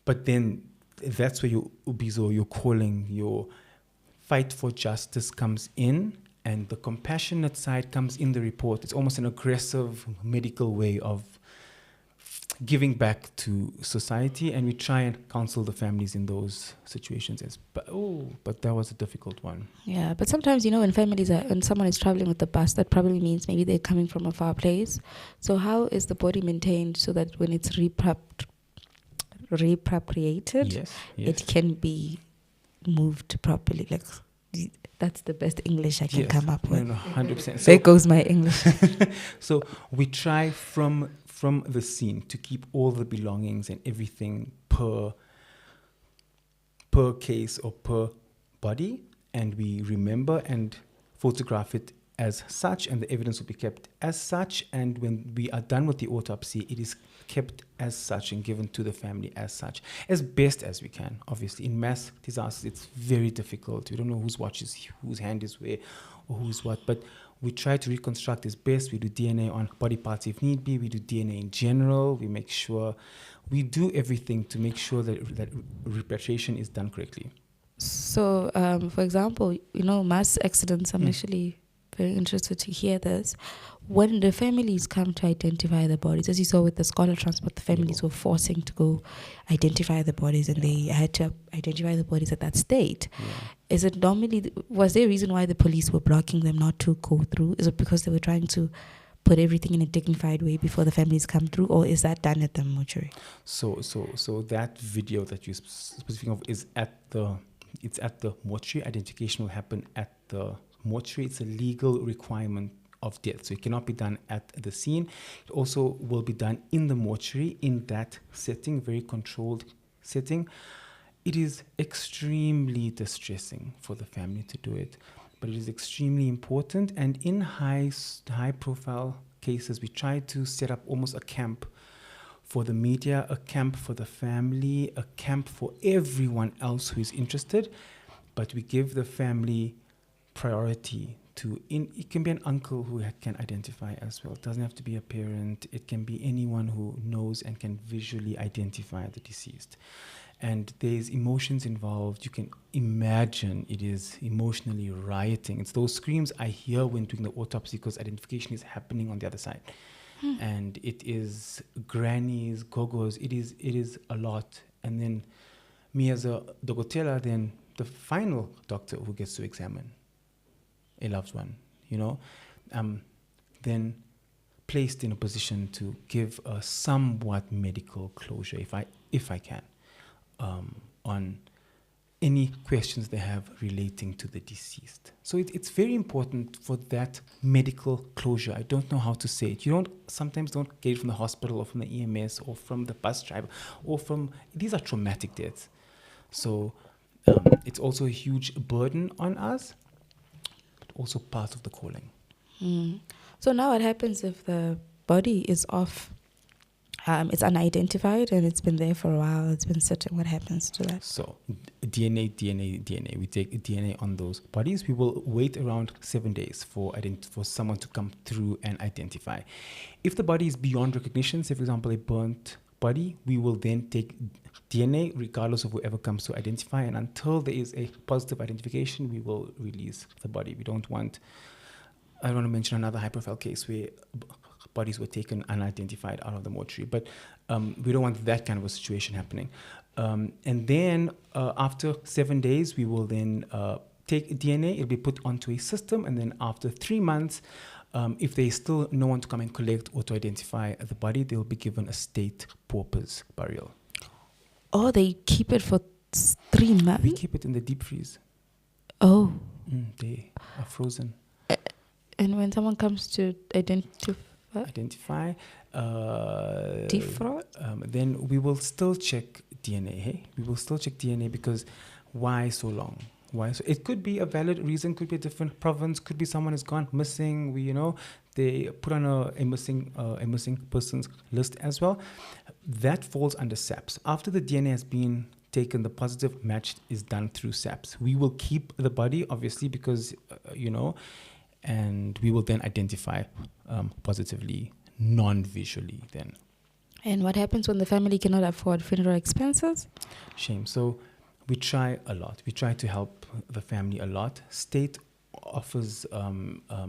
But then that's where your calling, your fight for justice comes in, and the compassionate side comes in the report. It's almost an aggressive medical way of giving back to society, and we try and counsel the families in those situations. But that was a difficult one. Yeah, but sometimes, when when someone is traveling with the bus, that probably means maybe they're coming from a far place. So how is the body maintained so that when it's repatriated, yes. it can be moved properly? Like, that's the best English I can come up with. No, 100%. There goes my English. So we try from the scene to keep all the belongings and everything per case or per body, and we remember and photograph it as such, and the evidence will be kept as such. And when we are done with the autopsy, it is kept as such and given to the family as such, as best as we can. Obviously, in mass disasters, it's very difficult. We don't know whose watch is whose hand is where or who's what, but we try to reconstruct as best. We do DNA on body parts if need be. We do DNA in general. We make sure we do everything to make sure that repatriation is done correctly. So, for example, mass accidents, I'm actually very interested to hear this. When the families come to identify the bodies, as you saw with the scholar transport, the families were forcing to go identify the bodies, and they had to identify the bodies at that state. Is it normally, was there a reason why the police were blocking them not to go through? Is it because they were trying to put everything in a dignified way before the families come through, or is that done at the mortuary? So that video that you're speaking of is at the mortuary. Identification will happen at the mortuary. It's a legal requirement of death, so it cannot be done at the scene. It also will be done in the mortuary, in that setting, very controlled setting. It is extremely distressing for the family to do it, but it is extremely important. And in high profile cases, we try to set up almost a camp for the media, a camp for the family, a camp for everyone else who is interested, but we give the family priority to, it can be an uncle who can identify as well. It doesn't have to be a parent. It can be anyone who knows and can visually identify the deceased. and there's emotions involved. You can imagine it is emotionally rioting. It's those screams I hear when doing the autopsy because identification is happening on the other side. And it is grannies, gogos, it is a lot. And then me as a dogotela, then the final doctor who gets to examine a loved one, then placed in a position to give a somewhat medical closure, if I can, on any questions they have relating to the deceased. So it's very important for that medical closure. I don't know how to say it. You sometimes don't get it from the hospital or from the EMS or from the bus driver or these are traumatic deaths. So it's also a huge burden on us, but also part of the calling. So now what happens if the body is off? It's unidentified and it's been there for a while. It's been sitting. What happens to that? So DNA. We take DNA on those bodies. We will wait around 7 days for someone to come through and identify. If the body is beyond recognition, say for example a burnt body, we will then take DNA regardless of whoever comes to identify, and until there is a positive identification, we will release the body. I don't want to mention another high-profile case where bodies were taken unidentified out of the mortuary, but we don't want that kind of a situation happening. And then after 7 days, we will then take DNA. It'll be put onto a system, and then after 3 months, if there is still no one to come and collect or to identify the body, they will be given a state pauper's burial. Oh, they keep it for 3 months? We keep it in the deep freeze. Oh. They are frozen. And when someone comes to identify, defraud, then we will still check DNA. Hey, we will still check DNA because why so long? Why? So it could be a valid reason. Could be a different province. Could be someone has gone missing. They put on a missing persons list as well. That falls under SAPS. After the DNA has been taken, the positive match is done through SAPS. We will keep the body, obviously, because and we will then identify positively, non-visually then. And what happens when the family cannot afford funeral expenses? Shame. So we try a lot. We try to help the family a lot. State offers,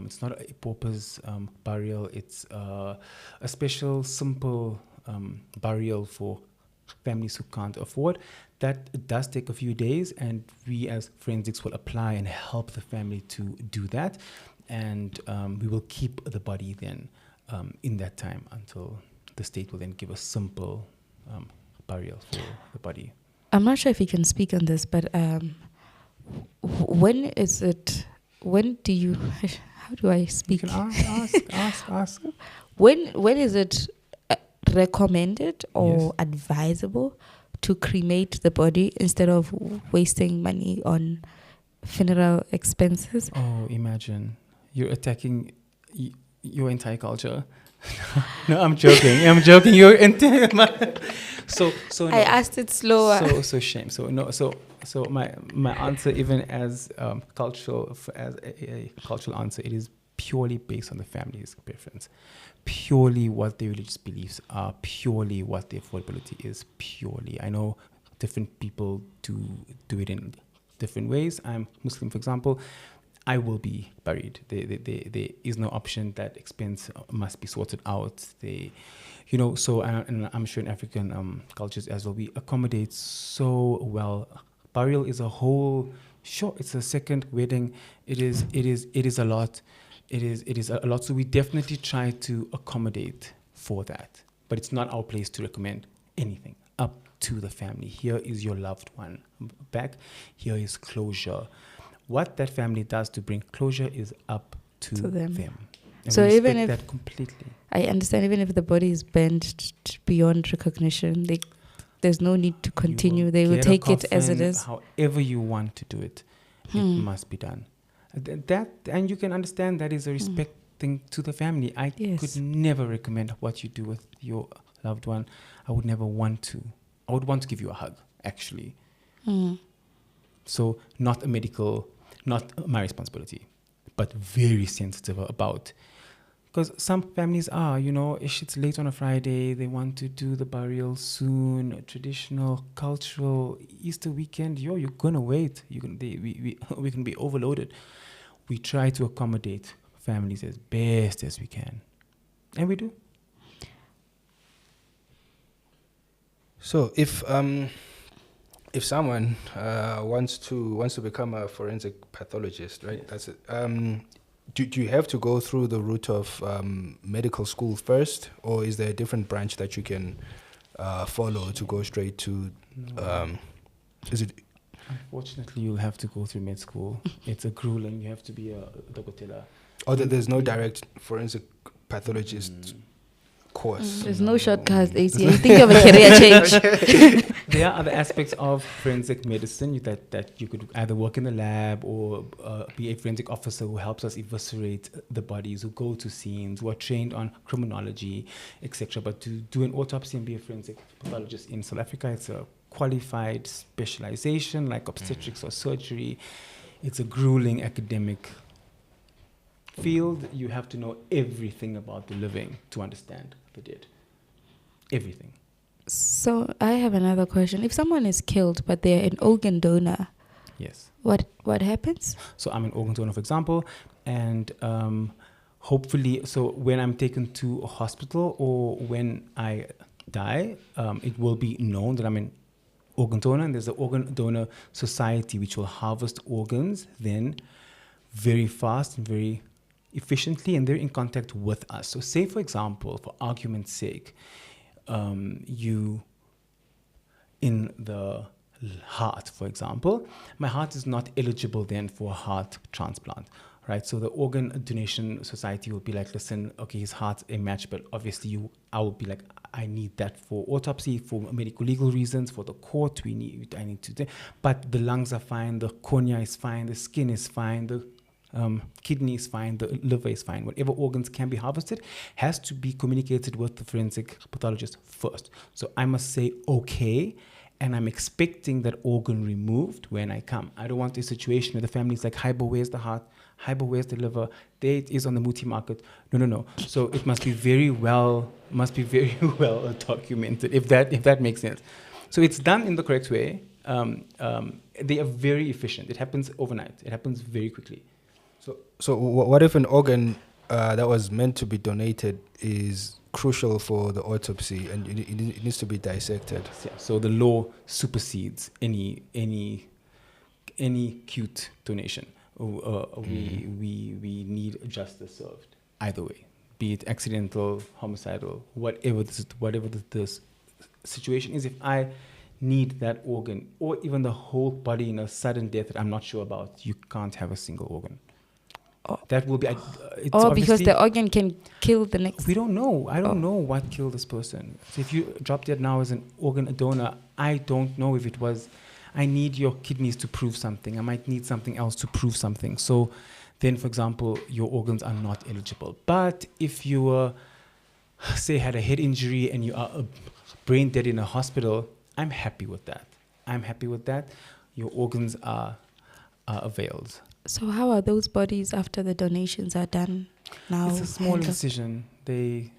it's not a pauper's burial, it's a special, simple burial for families who can't afford. That does take a few days, and we as forensics will apply and help the family to do that. And we will keep the body then in that time until the state will then give a simple burial for the body. I'm not sure if you can speak on this, but when do you, how do I speak? You can ask. When is it recommended or advisable to cremate the body instead of wasting money on funeral expenses? Oh, imagine. You're attacking your entire culture. No, I'm joking. You're entire. So no. I asked it slower. So shame. So no. So my answer, even as cultural, as a cultural answer, it is purely based on the family's preference, purely what their religious beliefs are, purely what their affordability is. Purely, I know different people do it in different ways. I'm Muslim, for example. I will be buried. There is no option. That expense must be sorted out. So and I'm sure in African cultures as well, we accommodate so well. Burial is a whole. Sure, it's a second wedding. It is a lot. It is a lot. So we definitely try to accommodate for that. But it's not our place to recommend anything. Up to the family. Here is your loved one back. Here is closure. What that family does to bring closure is up to them. And so even if that completely, I understand, even if the body is bent beyond recognition, there's no need to continue. They will take it as it is. However you want to do it, it must be done. That, and you can understand that is a respect thing to the family. I could never recommend what you do with your loved one. I would never want to. I would want to give you a hug, actually. So not my responsibility, but very sensitive about Because some families are, it's late on a Friday, they want to do the burial soon, traditional, cultural, Easter weekend, you're going to wait. We can be overloaded. We try to accommodate families as best as we can. And we do. So if someone wants to become a forensic pathologist, right? Yes. That's it. Do you have to go through the route of medical school first, or is there a different branch that you can follow to go straight to? Is it? Unfortunately, you'll have to go through med school. It's a grueling. You have to be a doctor. Or there's no direct forensic pathologist course. There's no shortcuts, AC. I think of a career change. There are other aspects of forensic medicine that you could either work in the lab or be a forensic officer who helps us eviscerate the bodies, who go to scenes, who are trained on criminology, etc. But to do an autopsy and be a forensic pathologist in South Africa, it's a qualified specialization like obstetrics or surgery. It's a grueling academic field. You have to know everything about the living to understand the dead. Everything. So I have another question. If someone is killed but they're an organ donor, Yes. what happens? So I'm an organ donor, for example, and hopefully, so when I'm taken to a hospital or when I die, it will be known that I'm an organ donor, and there's an organ donor society which will harvest organs then very fast and very efficiently, and they're in contact with us. So say, for example, for argument's sake, you in the heart, for example, my heart is not eligible then for a heart transplant, right? So the organ donation society will be like, listen, okay, his heart's a match, but obviously I will be like, I need that for autopsy, for medical legal reasons, for the court, I need to, but the lungs are fine, the cornea is fine, the skin is fine, the kidney is fine, the liver is fine. Whatever organs can be harvested has to be communicated with the forensic pathologist first. So I must say, okay, and I'm expecting that organ removed when I come. I don't want a situation where the family's like, Hybo, where's the heart? Hybo, where's the liver? There it is on the multi market. No. So it must be very well documented, if that makes sense. So it's done in the correct way. They are very efficient. It happens overnight. It happens very quickly. So what if an organ that was meant to be donated is crucial for the autopsy and it needs to be dissected? Yeah, so the law supersedes any cute donation. We need justice served either way, be it accidental, homicidal, whatever this situation is. If I need that organ or even the whole body in a sudden death that I'm not sure about, you can't have a single organ. That will be. Because the organ can kill the next. We don't know. I don't know what killed this person. So if you drop dead now as an organ donor, I don't know if it was. I need your kidneys to prove something. I might need something else to prove something. So then, for example, your organs are not eligible. But if you were, say, had a head injury and you are brain dead in a hospital, I'm happy with that. Your organs are availed. So how are those bodies after the donations are done now? It's a small incision. They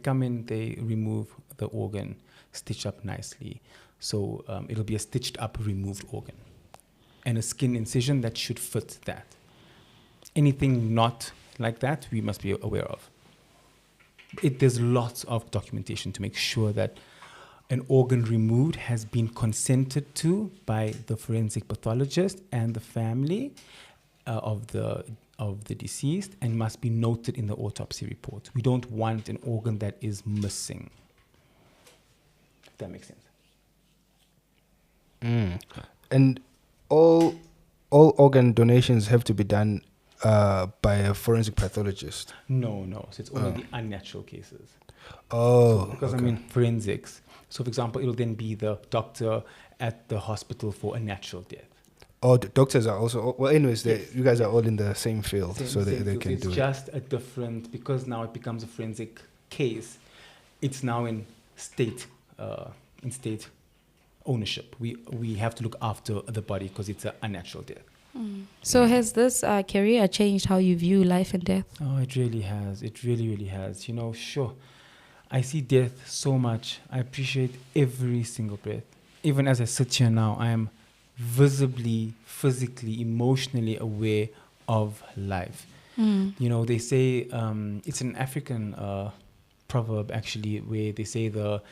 come in, they remove the organ, stitch up nicely. So it'll be a stitched up, removed organ. And a skin incision that should fit that. Anything not like that, we must be aware of. There's lots of documentation to make sure that an organ removed has been consented to by the forensic pathologist and the family of the deceased, and must be noted in the autopsy report. We don't want an organ that is missing. If that makes sense. And all organ donations have to be done by a forensic pathologist? No. So it's only the unnatural cases. Because okay. I mean forensics. So, for example, it'll then be the doctor at the hospital for a natural death. Oh, the doctors are also... Well, anyways, you guys are all in the same field, so they can do it. It's just a different... Because now it becomes a forensic case, it's now in state ownership. We have to look after the body because it's an unnatural death. So has this career changed how you view life and death? Oh, it really has. It really, really has. Sure, I see death so much. I appreciate every single breath. Even as I sit here now, I am visibly, physically, emotionally aware of life. They say it's an African proverb actually, where they say the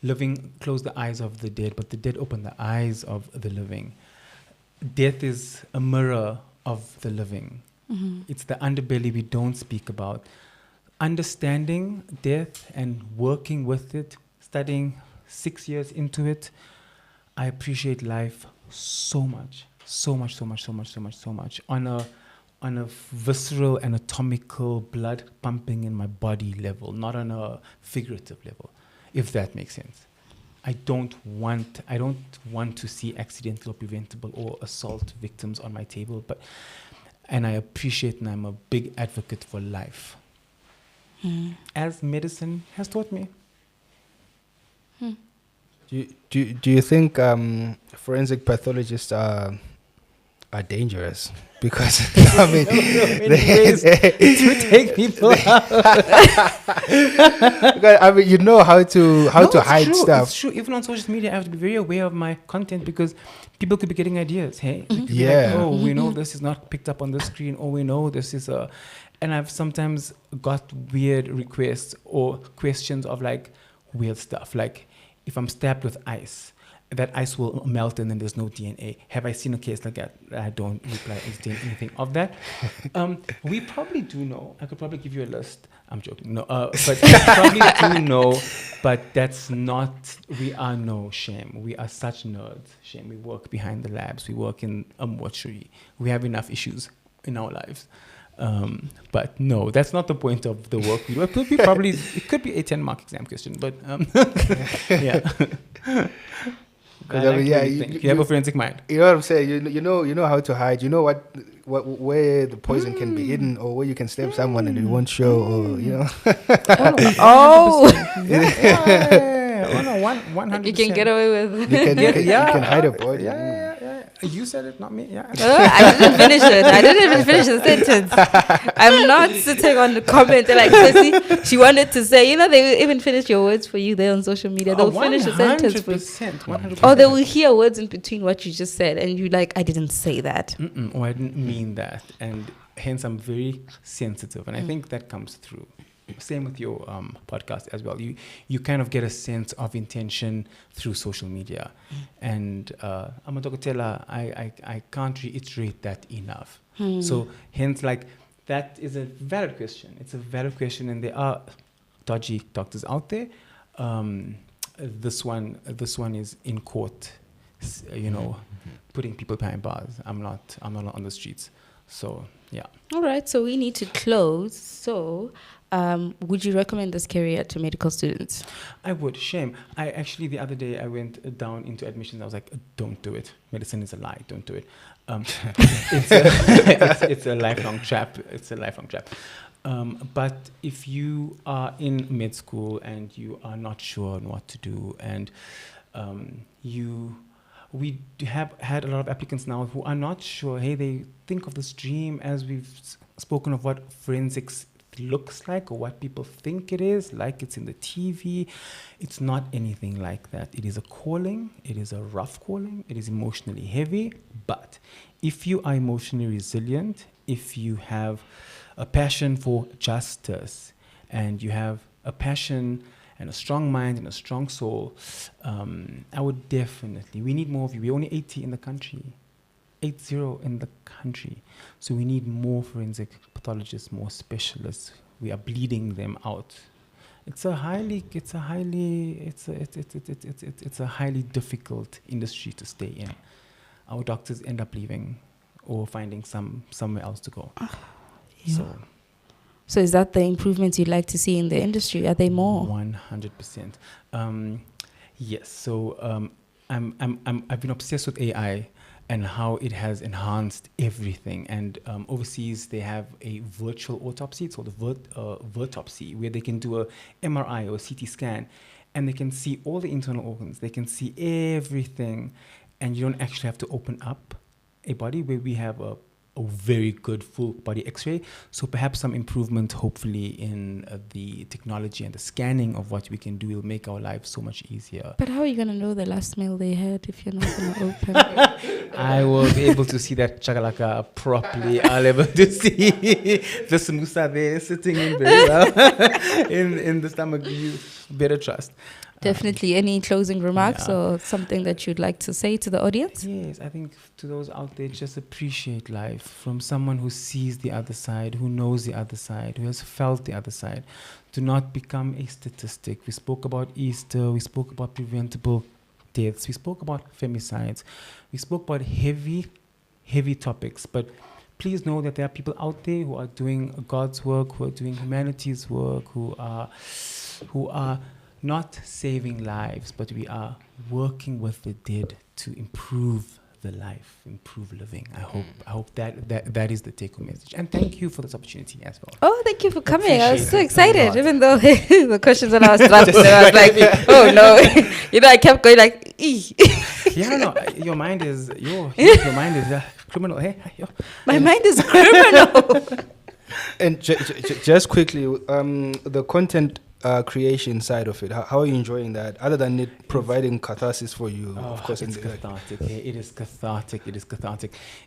living close the eyes of the dead, but the dead open the eyes of the living. Death is a mirror of the living. It's the underbelly we don't speak about. Understanding death and working with it, studying 6 years into it, I appreciate life so much, so much, so much, so much, so much, so much. On a visceral, anatomical, blood pumping in my body level, not on a figurative level, if that makes sense. I don't want to see accidental or preventable or assault victims on my table, and I appreciate, and I'm a big advocate for life, as medicine has taught me. Do you think forensic pathologists are dangerous? Because I mean, to take people out. I mean, you know how to hide stuff. It's true. Even on social media, I have to be very aware of my content, because people could be getting ideas. Hey, they could be Yeah. like, oh, we know this is not picked up on the screen, or we know this is a. And I've sometimes got weird requests or questions of like weird stuff, like if I'm stabbed with ice, that ice will melt and then there's no DNA. Have I seen a case like that? I don't reply anything of that. We probably do know. I could probably give you a list. I'm joking. No, but we probably do know. But that's not. We are no shame. We are such nerds. Shame. We work behind the labs. We work in a mortuary. We have enough issues in our lives. But no, that's not the point of the work we do. It could be a 10-mark exam question, but yeah. I mean, yeah, you have a forensic mind. You know what I'm saying? You know how to hide. You know where the poison can be hidden, or where you can stab someone and it won't show, or you know. Oh no, 100%. You can get away with You can hide a body. Yeah. You said it, not me. Yeah. I didn't finish it. I didn't even finish the sentence. I'm not sitting on the comment like Chrissy. She wanted to say, they even finish your words for you there on social media. They'll finish the sentence for you. 100%. Or they will hear words in between what you just said, and you like, I didn't say that. Or I didn't mean that, and hence I'm very sensitive, and I think that comes through. Same with your podcast as well. You kind of get a sense of intention through social media, and I'm a doctor. I can't reiterate that enough. So hence, like, that is a valid question. It's a valid question, and there are dodgy doctors out there. This one is in court, putting people behind bars. I'm not on the streets. So yeah. All right. So we need to close. So. Would you recommend this career to medical students? I would. Shame. I actually, the other day, I went down into admissions. I was like, don't do it. Medicine is a lie. Don't do it. It's a lifelong trap. It's a lifelong trap. But if you are in med school and you are not sure on what to do, and we have had a lot of applicants now who are not sure. Hey, they think of this dream, as we've spoken of, what forensics looks like, or what people think it is, like it's in the TV. It's not anything like that. It is a calling. It is a rough calling. It is emotionally heavy. But if you are emotionally resilient, if you have a passion for justice, and you have a passion and a strong mind and a strong soul, I would definitely. We need more of you. We're only 80 in the country. 80 in the country. So we need more forensic pathologists, more specialists. We are bleeding them out. It's a highly difficult industry to stay in. Our doctors end up leaving or finding somewhere else to go. Yeah. So is that the improvements you'd like to see in the industry? Are they more? 100%. Yes. So I've been obsessed with AI and how it has enhanced everything. And overseas, they have a virtual autopsy. It's called a Virtopsy, where they can do a MRI or a CT scan, and they can see all the internal organs. They can see everything, and you don't actually have to open up a body where we have a very good full body x-ray, so perhaps some improvement hopefully in the technology and the scanning of what we can do will make our lives so much easier. But how are you going to know the last meal they had if you're not going to open? I will be able to see that chakalaka properly. I'll be able to see the samosa there sitting in very well in the stomach. You better trust. Definitely. Any closing remarks or something that you'd like to say to the audience? Yes, I think to those out there, just appreciate life from someone who sees the other side, who knows the other side, who has felt the other side. Do not become a statistic. We spoke about Easter. We spoke about preventable deaths. We spoke about femicides. We spoke about heavy topics. But please know that there are people out there who are doing God's work, who are doing humanity's work, who are not saving lives, but we are working with the dead to improve the life, improve living. I hope that is the take-home message. And thank you for this opportunity as well. Oh, thank you for coming. I was so excited, even though the questions that I was drafting, I was like, oh no. I kept going like, ee. Your mind is criminal. Hey, my mind is criminal. And just quickly, the content creation side of it, how are you enjoying that, other than it providing catharsis for you? Of course, it's cathartic. It is cathartic.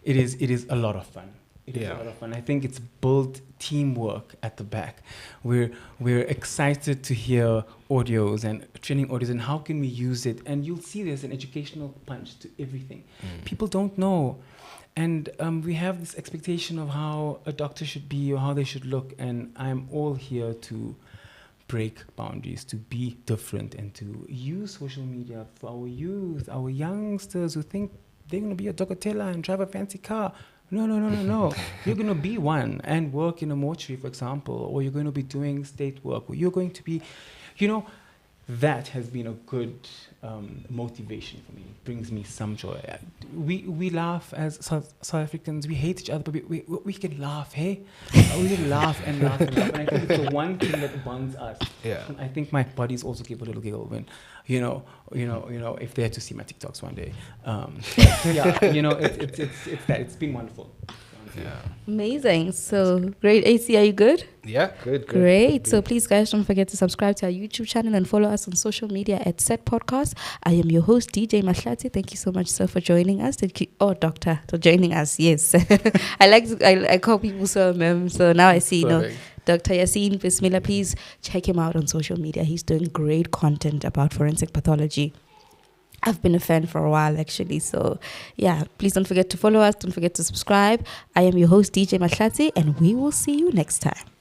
It is a lot of fun. It is a lot of fun. I think it's built teamwork at the back. We're excited to hear audios and training audios and how can we use it. And you'll see there's an educational punch to everything. People don't know. And we have this expectation of how a doctor should be or how they should look. And I'm all here to break boundaries, to be different, and to use social media for our youth, our youngsters who think they're going to be a docotella and drive a fancy car. No. You're going to be one and work in a mortuary, for example, or you're going to be doing state work, or you're going to be, that has been a good motivation for me. It brings me some joy. We laugh as South Africans. We hate each other, but we can laugh, hey? We can laugh and laugh and laugh. And I think it's the one thing that bonds us. Yeah. And I think my buddies also give a little giggle when, if they had to see my TikToks one day. It's that. It's been wonderful. Yeah. Amazing. So great. AC, are you good? Yeah, good. Great. So please, guys, don't forget to subscribe to our YouTube channel and follow us on social media at Set Podcast. I am your host, DJ Mahlati. Thank you so much, sir, for joining us. Doctor, for joining us. Yes. I call people so mem. So now I see, Dr. Yaseen, Bismilla, please check him out on social media. He's doing great content about forensic pathology. I've been a fan for a while, actually. So, please don't forget to follow us. Don't forget to subscribe. I am your host, DJ Mahlati, and we will see you next time.